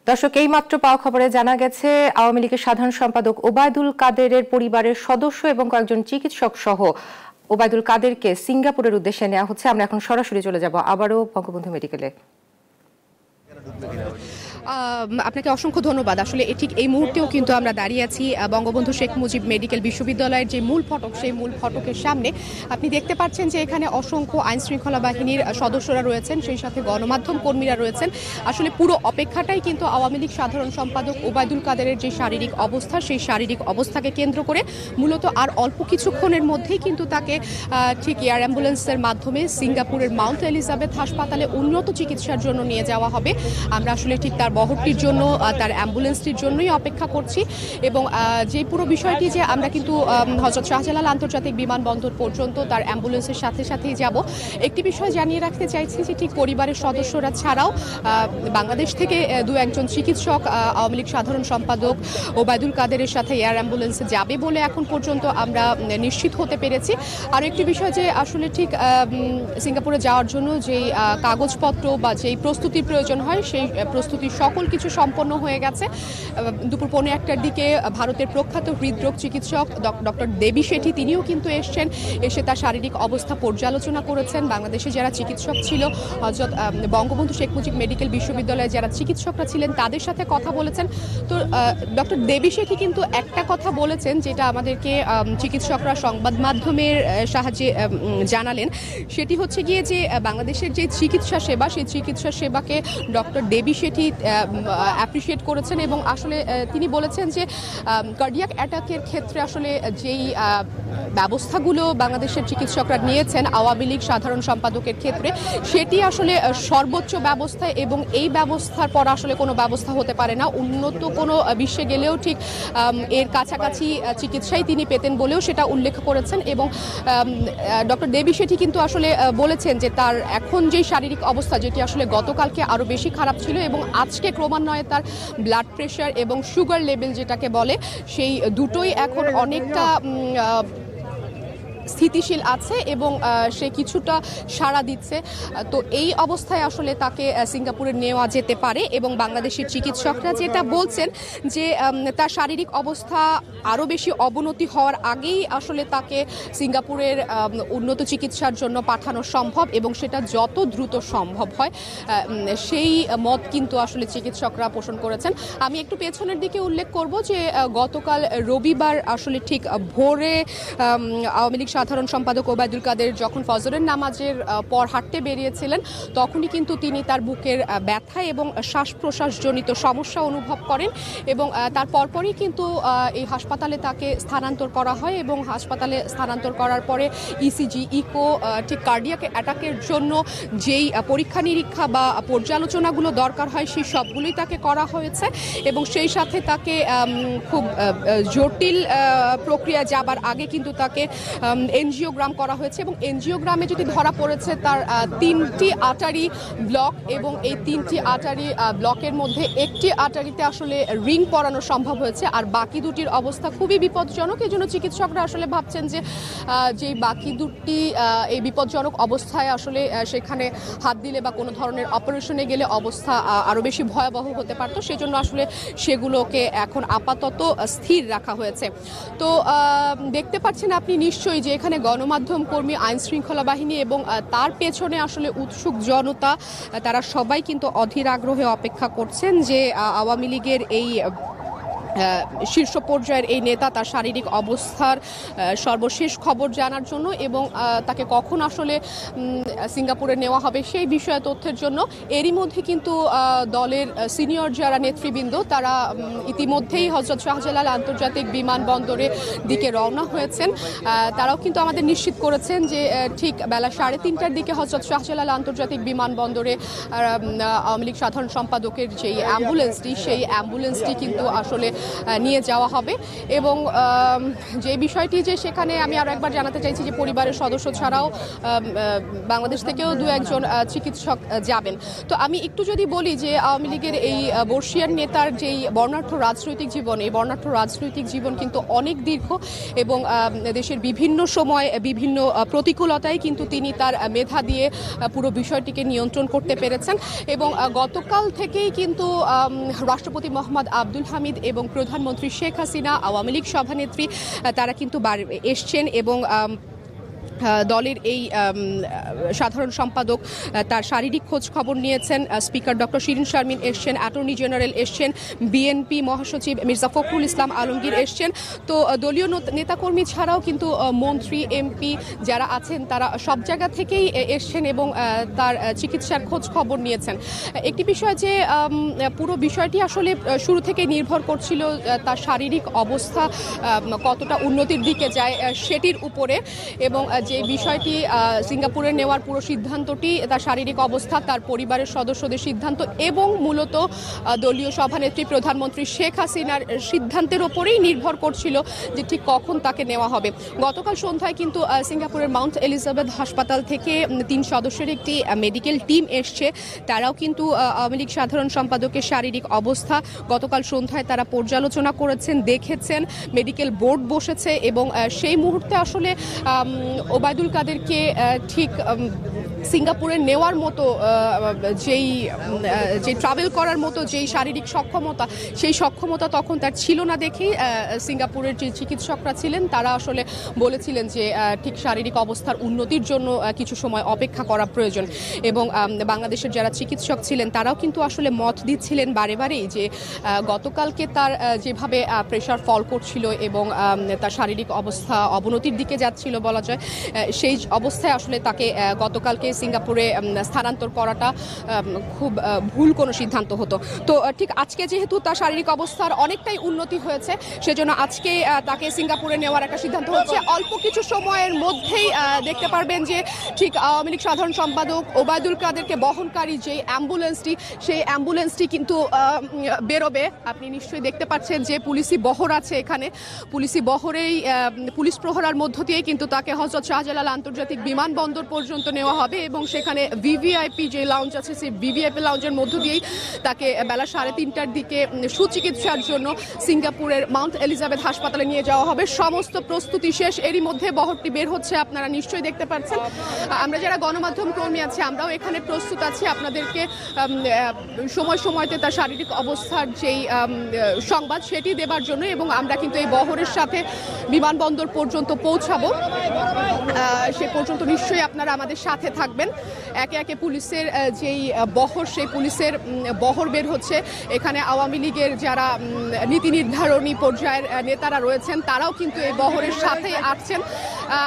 দর্শক, এই মাত্র পাওয়া খবরে জানা গেছে আওয়ামী লীগের সাধারণ সম্পাদক ওবায়দুল কাদেরের পরিবারের সদস্য এবং কয়েকজন চিকিৎসক সহ ওবায়দুল কাদেরকে সিঙ্গাপুরের উদ্দেশ্যে নেওয়া হচ্ছে। আমরা এখন সরাসরি চলে যাব আবারও বঙ্গবন্ধু মেডিকেলে। আপনাকে অসংখ্য ধন্যবাদ। আসলে ঠিক এই মুহূর্তেও কিন্তু আমরা দাঁড়িয়ে আছি বঙ্গবন্ধু শেখ মুজিব মেডিকেল বিশ্ববিদ্যালয়ের যে মূল ফটক, সেই মূল ফটকের সামনে। আপনি দেখতে পাচ্ছেন যে এখানে অসংখ্য আইন শৃঙ্খলা বাহিনীর সদস্যরা রয়েছেন, সেই সাথে গণমাধ্যম কর্মীরা রয়েছেন। আসলে পুরো অপেক্ষাটাই কিন্তু আওয়ামী লীগ সাধারণ সম্পাদক ওবায়দুল কাদেরের যে শারীরিক অবস্থা, সেই শারীরিক অবস্থাকে কেন্দ্র করে। মূলত আর অল্প কিছুক্ষণের মধ্যেই কিন্তু তাকে ঠিক এয়ার অ্যাম্বুলেন্সের মাধ্যমে সিঙ্গাপুরের মাউন্ট এলিজাবেথ হাসপাতালে উন্নত চিকিৎসার জন্য নিয়ে যাওয়া হবে। আমরা আসলে ঠিক তার বহরটির জন্য, তার অ্যাম্বুলেন্সটির জন্যই অপেক্ষা করছি। এবং যে পুরো বিষয়টি যে আমরা কিন্তু হযরত শাহজালাল আন্তর্জাতিক বিমানবন্দর পর্যন্ত তার অ্যাম্বুলেন্সের সাথে সাথেই যাব। একটি বিষয় জানিয়ে রাখতে চাইছি যে ঠিক পরিবারের সদস্যরা ছাড়াও বাংলাদেশ থেকে দু একজন চিকিৎসক আওয়ামী লীগ সাধারণ সম্পাদক ওবায়দুল কাদেরের সাথে এয়ার অ্যাম্বুলেন্সে যাবে বলে এখন পর্যন্ত আমরা নিশ্চিত হতে পেরেছি। আর একটি বিষয় যে আসলে ঠিক সিঙ্গাপুরে যাওয়ার জন্য যেই কাগজপত্র বা যেই প্রস্তুতির প্রয়োজন হয়, সেই প্রস্তুতির সকল কিছু সম্পন্ন হয়ে গেছে। দুপুর 1:15টার দিকে ভারতের প্রখ্যাত হৃদরোগ চিকিৎসক ডক্টর দেবী শেঠি, তিনিও কিন্তু এসে তার শারীরিক অবস্থা পর্যালোচনা করেছেন। বাংলাদেশে যারা চিকিৎসক ছিল, বঙ্গবন্ধু শেখ মুজিব মেডিকেল বিশ্ববিদ্যালয়ে যারা চিকিৎসকরা ছিলেন, তাদের সাথে কথা বলেছেন। তো ডক্টর দেবী শেঠি কিন্তু একটা কথা বলেছেন, যেটা আমাদেরকে চিকিৎসকরা সংবাদ মাধ্যমের সাহায্যে জানালেন। সেটি হচ্ছে গিয়ে যে বাংলাদেশের যে চিকিৎসা সেবা, সেই চিকিৎসা সেবাকে ডক্টর দেবী শেঠি অ্যাপ্রিশিয়েট করেছেন। এবং আসলে তিনি বলেছেন যে কার্ডিয়াক অ্যাটাকের ক্ষেত্রে আসলে যেই ব্যবস্থাগুলো বাংলাদেশের চিকিৎসকরা নিয়েছেন আওয়ামী লীগ সাধারণ সম্পাদকের ক্ষেত্রে, সেটি আসলে সর্বোচ্চ ব্যবস্থা এবং এই ব্যবস্থার পর আসলে কোনো ব্যবস্থা হতে পারে না। উন্নত কোনো বিশ্বে গেলেও ঠিক এর কাছাকাছি চিকিৎসাই তিনি পেতেন বলেও সেটা উল্লেখ করেছেন। এবং ডক্টর দেবী শেঠি কিন্তু আসলে বলেছেন যে তার এখন যেই শারীরিক অবস্থা, যেটি আসলে গতকালকে আরও বেশি খারাপ ছিল এবং আজকে ক্রমান্বয়ে তার ব্লাড প্রেশার এবং সুগার লেভেল যেটাকে বলে, সেই দুটোই এখন অনেকটা স্থিতিশীল আছে এবং সে কিছুটা সাড়া দিচ্ছে। তো এই অবস্থায় আসলে তাকে সিঙ্গাপুরে নেওয়া যেতে পারে। এবং বাংলাদেশের চিকিৎসকরা যেটা বলছেন যে তার শারীরিক অবস্থা আরও বেশি অবনতি হওয়ার আগেই আসলে তাকে সিঙ্গাপুরের উন্নত চিকিৎসার জন্য পাঠানো সম্ভব এবং সেটা যত দ্রুত সম্ভব হয়, সেই মত কিন্তু আসলে চিকিৎসকরা পোষণ করেছেন। আমি একটু পেছনের দিকে উল্লেখ করব যে গতকাল রবিবার আসলে ঠিক ভোরে আওয়ামী লীগ সাধারণ সম্পাদক ওবায়দুল কাদের যখন ফজরের নামাজের পর হাঁটতে বেরিয়েছিলেন, তখনই কিন্তু তিনি তার বুকের ব্যথা এবং শ্বাস প্রশ্বাসজনিত সমস্যা অনুভব করেন। এবং তার পরপরই কিন্তু এই হাসপাতালে তাকে স্থানান্তর করা হয়। এবং হাসপাতালে স্থানান্তর করার পরে ইসিজি, ইকো, ঠিক কার্ডিয়াক অ্যাটাকের জন্য যেই পরীক্ষা নিরীক্ষা বা পর্যালোচনাগুলো দরকার হয়, সেই সবগুলোই তাকে করা হয়েছে। এবং সেই সাথে তাকে খুব জটিল প্রক্রিয়া যাবার আগে কিন্তু তাকে এনজিওগ্রাম করা হয়েছে। এবং এনজিওগ্রামে যদি ধরা পড়েছে তার 3টি আর্টারি ব্লক, এবং এই 3টি আর্টারি ব্লকের মধ্যে একটি আর্টারিতে আসলে রিং পরানো সম্ভব হয়েছে, আর বাকি দুটির অবস্থা খুবই বিপজ্জনক। এই জন্য চিকিৎসকরা আসলে ভাবছেন যে বাকি দুটি এই বিপজ্জনক অবস্থায় আসলে সেখানে হাত দিলে বা কোনো ধরনের অপারেশনে গেলে অবস্থা আরও বেশি ভয়াবহ হতে পারত। সেজন্য আসলে সেগুলোকে এখন আপাতত স্থির রাখা হয়েছে। তো দেখতে পাচ্ছেন আপনি নিশ্চয়ই যে এখানে গণমাধ্যম কর্মী, আইন শৃঙ্খলা বাহিনী এবং তার পেছনে আসলে উৎসুক জনতা, তারা সবাই কিন্তু অধীর আগ্রহে অপেক্ষা করছেন যে আওয়ামী লীগের এই শীর্ষ পর্যায়ের এই নেতা তার শারীরিক অবস্থার সর্বশেষ খবর জানার জন্য এবং তাকে কখন আসলে সিঙ্গাপুরে নেওয়া হবে সেই বিষয়ে তথ্যের জন্য। এরই মধ্যে কিন্তু দলের সিনিয়র যারা নেতৃবৃন্দ, তারা ইতিমধ্যেই হযরত শাহজালাল আন্তর্জাতিক বিমানবন্দরের দিকে রওনা হয়েছেন। তারাও কিন্তু আমাদের নিশ্চিত করেছেন যে ঠিক বেলা 3:30টার দিকে হযরত শাহজালাল আন্তর্জাতিক বিমানবন্দরে আওয়ামী লীগ সাধারণ সম্পাদকের যেই অ্যাম্বুলেন্সটি, সেই অ্যাম্বুলেন্সটি কিন্তু আসলে নিয়ে যাওয়া হবে। এবং যে বিষয়টি যে সেখানে আমি আরও একবার জানাতে চাইছি যে পরিবারের সদস্য ছাড়াও বাংলাদেশ থেকেও দু একজন চিকিৎসক যাবেন। তো আমি একটু যদি বলি যে আওয়ামী লীগের এই বর্ষিয়ান নেতার যেই বর্ণাঢ্য রাজনৈতিক জীবন, এই বর্ণাঢ্য রাজনৈতিক জীবন কিন্তু অনেক দীর্ঘ এবং দেশের বিভিন্ন সময় বিভিন্ন প্রতিকূলতায় কিন্তু তিনি তার মেধা দিয়ে পুরো বিষয়টিকে নিয়ন্ত্রণ করতে পেরেছেন। এবং গতকাল থেকেই কিন্তু রাষ্ট্রপতি মোহাম্মদ আব্দুল হামিদ এবং প্রধানমন্ত্রী শেখ হাসিনা, আওয়ামী লীগ সভানেত্রী তারা কিন্তু এসছেন এবং দলের এই সাধারণ সম্পাদক তার শারীরিক খোঁজ খবর নিয়েছেন। স্পিকার ডক্টর শিরিন শারমিন এসছেন, অ্যাটর্নি জেনারেল এসছেন, বিএনপি মহাসচিব মির্জা ফখরুল ইসলাম আলমগীর এসছেন। তো দলীয় নেতাকর্মী ছাড়াও কিন্তু মন্ত্রী, এমপি যারা আছেন তারা সব জায়গা থেকেই এসছেন এবং তার চিকিৎসার খোঁজ খবর নিয়েছেন। একটি বিষয় যে পুরো বিষয়টি আসলে শুরু থেকে নির্ভর করছিল তার শারীরিক অবস্থা কতটা উন্নতির দিকে যায় সেটির উপরে, এবং যে বিষয়টি সিঙ্গাপুরে নেওয়ার পুরো সিদ্ধান্তটি তার শারীরিক অবস্থা, তার পরিবারের সদস্যদের সিদ্ধান্ত এবং মূলত দলীয় সভানেত্রী প্রধানমন্ত্রী শেখ হাসিনার সিদ্ধান্তের ওপরেই নির্ভর করছিল যে ঠিক কখন তাকে নেওয়া হবে। গতকাল সন্ধ্যায় কিন্তু সিঙ্গাপুরের মাউন্ট এলিজাবেথ হাসপাতাল থেকে 3 সদস্যের একটি মেডিকেল টিম এসছে। তারাও কিন্তু আওয়ামী লীগ সাধারণ সম্পাদকের শারীরিক অবস্থা গতকাল সন্ধ্যায় তারা পর্যালোচনা করেছেন, দেখেছেন, মেডিকেল বোর্ড বসেছে এবং সেই মুহূর্তে আসলে ওবায়দুল কাদেরকে ঠিক সিঙ্গাপুরে নেওয়ার মতো যে ট্রাভেল করার মতো যেই শারীরিক সক্ষমতা, সেই সক্ষমতা তখন তার ছিল না দেখেই সিঙ্গাপুরের যে চিকিৎসকরা ছিলেন তারা আসলে বলেছিলেন যে ঠিক শারীরিক অবস্থার উন্নতির জন্য কিছু সময় অপেক্ষা করা প্রয়োজন। এবং বাংলাদেশের যারা চিকিৎসক ছিলেন তারাও কিন্তু আসলে মত দিচ্ছিলেন বারে বারেই যে গতকালকে তার যেভাবে প্রেশার ফল করছিল এবং তার শারীরিক অবস্থা অবনতির দিকে যাচ্ছিল বলা যায়, সেই অবস্থায় আসলে তাকে গতকালকে সিঙ্গাপুরে স্থানান্তর করাটা খুব ভুল কোনো সিদ্ধান্ত হতো। তো ঠিক আজকে যেহেতু তার শারীরিক অবস্থার অনেকটাই উন্নতি হয়েছে, সেজন্য আজকে তাকে সিঙ্গাপুরে নেওয়ার একটা সিদ্ধান্ত হচ্ছে। অল্প কিছু সময়ের মধ্যেই দেখতে পারবেন যে ঠিক আওয়ামী লীগ সাধারণ সম্পাদক ওবায়দুল কাদেরকে বহনকারী যে অ্যাম্বুলেন্সটি, সেই অ্যাম্বুলেন্সটি কিন্তু বেরোবে। আপনি নিশ্চয়ই দেখতে পাচ্ছেন যে পুলিশি বহর আছে এখানে, পুলিশি বহরেই পুলিশ প্রহরার মধ্য দিয়ে কিন্তু তাকে হযরত শাহজালাল আন্তর্জাতিক বিমানবন্দর পর্যন্ত নেওয়া হবে এবং সেখানে ভিভিআইপি যে লাউঞ্জ আছে সেই ভিভিআইপি লাউঞ্জের মধ্য দিয়েই তাকে বেলা 3:30টার দিকে সুচিকিৎসার জন্য সিঙ্গাপুরের মাউন্ট এলিজাবেথ হাসপাতালে নিয়ে যাওয়া হবে। সমস্ত প্রস্তুতি শেষ, এরই মধ্যে বহরটি বের হচ্ছে, আপনারা নিশ্চয়ই দেখতে পাচ্ছেন। আমরা যারা গণমাধ্যম কর্মী আছি আমরাও এখানে প্রস্তুত আছি আপনাদেরকে সময়তে তার শারীরিক অবস্থার যেই সংবাদ সেটি দেবার জন্য, এবং আমরা কিন্তু এই বহরের সাথে বিমানবন্দর পর্যন্ত পৌঁছাবো। সে পর্যন্ত নিশ্চয়ই আপনারা আমাদের সাথে থাকবেন। একে একে পুলিশের যেই বহর, সেই পুলিশের বহর বের হচ্ছে। এখানে আওয়ামী লীগের যারা নীতি নির্ধারণী পর্যায়ের নেতারা রয়েছেন তারাও কিন্তু এই বহরের সাথে আসছেন।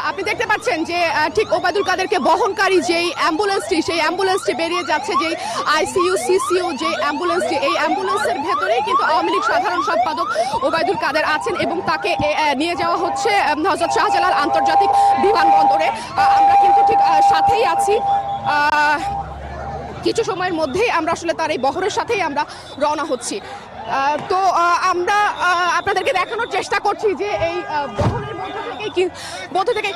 আপনি দেখতে পাচ্ছেন যে ঠিক ওবায়দুল কাদেরকে বহনকারী যেই অ্যাম্বুলেন্সটি, সেই অ্যাম্বুলেন্সটি বেরিয়ে যাচ্ছে, যেই আইসিইউ সিসিইউ যে অ্যাম্বুলেন্সটি, এই অ্যাম্বুলেন্সের ভেতরেই কিন্তু আওয়ামী লীগ সাধারণ সম্পাদক ওবায়দুল কাদের আছেন এবং তাকে নিয়ে যাওয়া হচ্ছে হযরত শাহজালাল আন্তর্জাতিক বিমানবন্দরে। আমরা কিন্তু ঠিক সাথেই আছি। কিছু সময়ের মধ্যেই আমরা আসলে তার এই বহরের সাথেই আমরা রওনা হচ্ছি। তো আমরা আপনাদেরকে দেখানোর চেষ্টা করছি যে এই বহরের মধ্য থেকে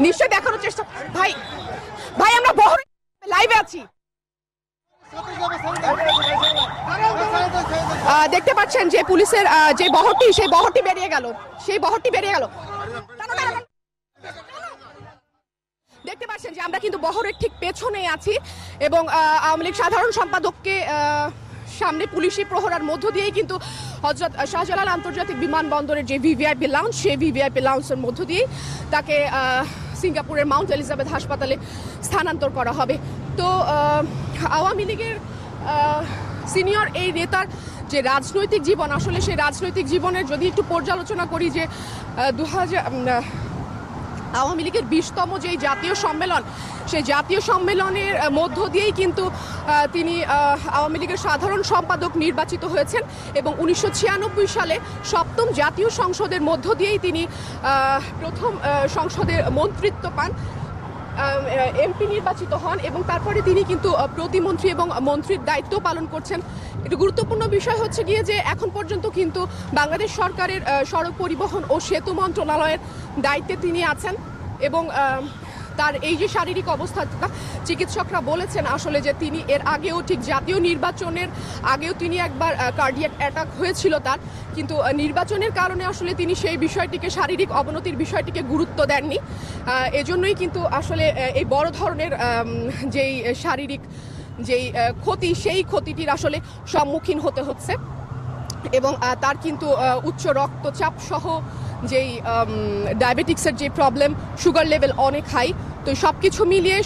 নিশ্চয়ই দেখানোর চেষ্টা। ভাই আমরা বহরে লাইভে আছি, দেখতে পাচ্ছেন যে পুলিশের যে বহরটি, সেই বহরটি বেরিয়ে গেল, দেখতে পাচ্ছেন যে আমরা কিন্তু বহরের ঠিক পেছনে আছি এবং আওয়ামী লীগ সাধারণ সম্পাদককে সামনে পুলিশি প্রহরার মধ্য দিয়েই কিন্তু হযরত শাহজালাল আন্তর্জাতিক বিমানবন্দরের যে ভিভিআইপি লাউঞ্জ, সেই ভিভিআইপি লাউঞ্জের মধ্য দিয়েই তাকে সিঙ্গাপুরের মাউন্ট এলিজাবেথ হাসপাতালে স্থানান্তর করা হবে। তো আওয়ামী লীগের সিনিয়র এই নেতার যে রাজনৈতিক জীবন, আসলে সেই রাজনৈতিক জীবনের যদি একটু পর্যালোচনা করি যে আওয়ামী লীগের 20তম যেই জাতীয় সম্মেলন, সেই জাতীয় সম্মেলনের মধ্য দিয়েই কিন্তু তিনি আওয়ামী লীগের সাধারণ সম্পাদক নির্বাচিত হয়েছেন এবং 1996 সালে 7ম জাতীয় সংসদের মধ্য দিয়েই তিনি প্রথম সংসদের মন্ত্রিত্ব পান। এমপি নির্বাচিত হন এবং তারপরে তিনি কিন্তু প্রতিমন্ত্রী এবং মন্ত্রীর দায়িত্ব পালন করছেন। একটু গুরুত্বপূর্ণ বিষয় হচ্ছে গিয়ে যে এখন পর্যন্ত কিন্তু বাংলাদেশ সরকারের সড়ক পরিবহন ও সেতু মন্ত্রণালয়ের দায়িত্বে তিনি আছেন এবং তার এই যে শারীরিক অবস্থা, চিকিৎসকরা বলেছেন আসলে যে তিনি এর আগেও ঠিক জাতীয় নির্বাচনের আগেও তিনি একবার কার্ডিয়াক অ্যাটাক হয়েছিল তার, কিন্তু নির্বাচনের কারণে আসলে তিনি সেই বিষয়টিকে, শারীরিক অবনতির বিষয়টিকে গুরুত্ব দেননি। এজন্যই কিন্তু আসলে এই বড় ধরনের যেই শারীরিক যেই ক্ষতি, সেই ক্ষতিটির আসলে সম্মুখীন হতে হচ্ছে এবং তার কিন্তু উচ্চ রক্তচাপ সহ যেই ডায়াবেটিক্সের যে প্রবলেম, সুগার লেভেল অনেক হাই। তো সব কিছু মিলিয়ে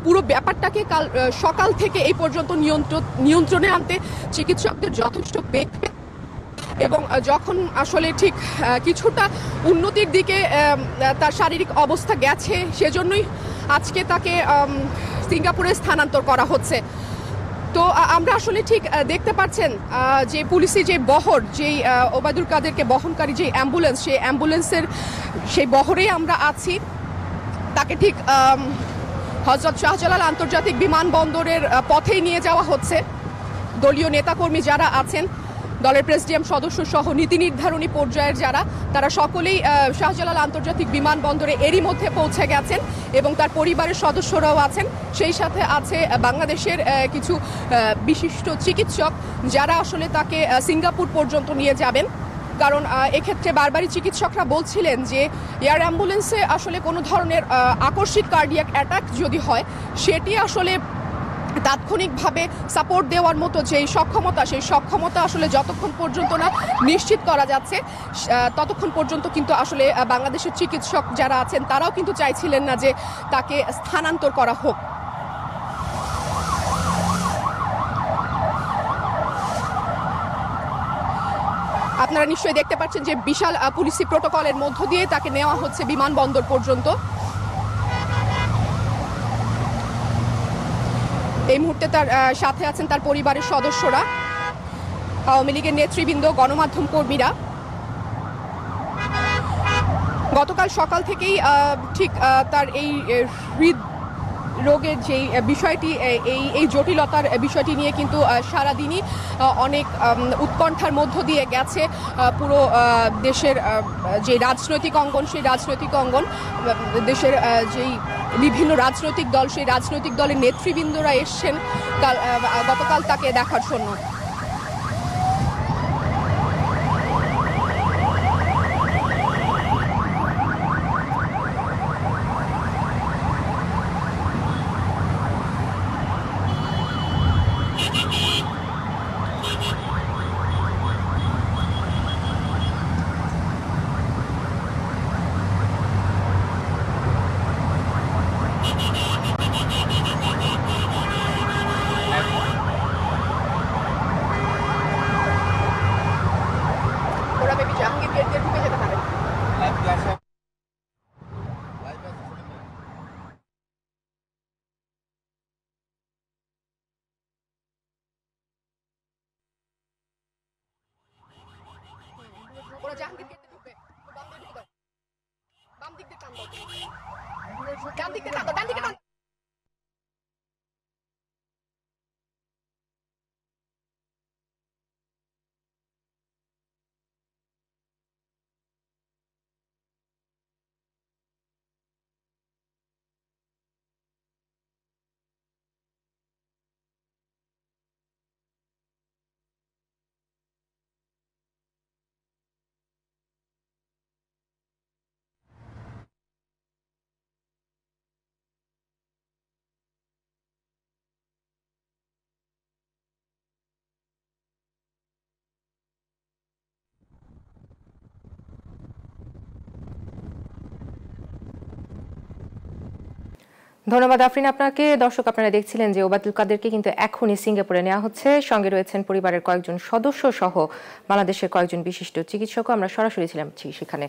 পুরো ব্যাপারটাকে কাল সকাল থেকে এই পর্যন্ত নিয়ন্ত্রণে আনতে চিকিৎসকদের যথেষ্ট বেগ এবং যখন আসলে ঠিক কিছুটা উন্নতির দিকে তার শারীরিক অবস্থা গেছে, সেজন্যই আজকে তাকে সিঙ্গাপুরে স্থানান্তর করা হচ্ছে। তো আমরা আসলে ঠিক দেখতে পাচ্ছেন যে পুলিশি যে বহর, যেই ওবায়দুল কাদেরকে বহনকারী যে অ্যাম্বুলেন্স, সেই অ্যাম্বুলেন্সের সেই বহরেই আমরা আছি। তাকে ঠিক হযরত শাহজালাল আন্তর্জাতিক বিমানবন্দরের পথেই নিয়ে যাওয়া হচ্ছে। দলীয় নেতাকর্মী যারা আছেন, দলের প্রেসিডিয়াম সদস্য সহ নীতি নির্ধারণী পর্যায়ের যারা, তারা সকলেই শাহজালাল আন্তর্জাতিক বিমানবন্দরে এরই মধ্যে পৌঁছে গেছেন এবং তার পরিবারের সদস্যরাও আছেন। সেই সাথে আছে বাংলাদেশের কিছু বিশিষ্ট চিকিৎসক যারা আসলে তাকে সিঙ্গাপুর পর্যন্ত নিয়ে যাবেন। কারণ এক্ষেত্রে বারবারই চিকিৎসকরা বলছিলেন যে এয়ার অ্যাম্বুলেন্সে আসলে কোনো ধরনের আকস্মিক কার্ডিয়াক অ্যাটাক যদি হয়, সেটি আসলে তাৎক্ষণিকভাবে সাপোর্ট দেওয়ার মতো যেই সক্ষমতা, সেই সক্ষমতা আসলে যতক্ষণ পর্যন্ত না নিশ্চিত করা যাচ্ছে ততক্ষণ পর্যন্ত কিন্তু আসলে বাংলাদেশের চিকিৎসক যারা আছেন তারাও কিন্তু চাইছিলেন না যে তাকে স্থানান্তর করা হোক। আপনারা নিশ্চয়ই দেখতে পাচ্ছেন যে বিশাল পুলিশি প্রোটোকলের মধ্য দিয়ে তাকে নেওয়া হচ্ছে বিমানবন্দর পর্যন্ত। এই মুহূর্তে তার সাথে আছেন তার পরিবারের সদস্যরা, আওয়ামী লীগের নেতৃবৃন্দ, গণমাধ্যম কর্মীরা। গতকাল সকাল থেকেই ঠিক তার এই হৃদ রোগের যেই বিষয়টি, এই জটিলতার বিষয়টি নিয়ে কিন্তু সারাদিনই অনেক উৎকণ্ঠার মধ্য দিয়ে গেছে পুরো দেশের যে রাজনৈতিক অঙ্গন, সেই রাজনৈতিক অঙ্গন, দেশের যেই বিভিন্ন রাজনৈতিক দল, সেই রাজনৈতিক দলের নেতৃবৃন্দরা এসছেন গতকাল তাকে দেখার জন্য। ওরা মেবি জাহাঙ্গীর গেট দিয়ে ঢুকে যেতে পারে। ওরা জাহাঙ্গীর গেট দিয়ে ঢুকবে, বাম দিকে ঢুকে দাও, বাম দিক দিয়ে টান দাও, ডান দিক দিয়ে টান দাও, ডান দিকে টান। ধন্যবাদ আফরিন আপনাকে। দর্শক, আপনারা দেখছিলেন যে ওবায়দুল কাদেরকে কিন্তু এখনই সিঙ্গাপুরে নেওয়া হচ্ছে। সঙ্গে রয়েছেন পরিবারের কয়েকজন সদস্য সহ বাংলাদেশের কয়েকজন বিশিষ্ট চিকিৎসকও। আমরা সরাসরি ছিলাম সেখানে।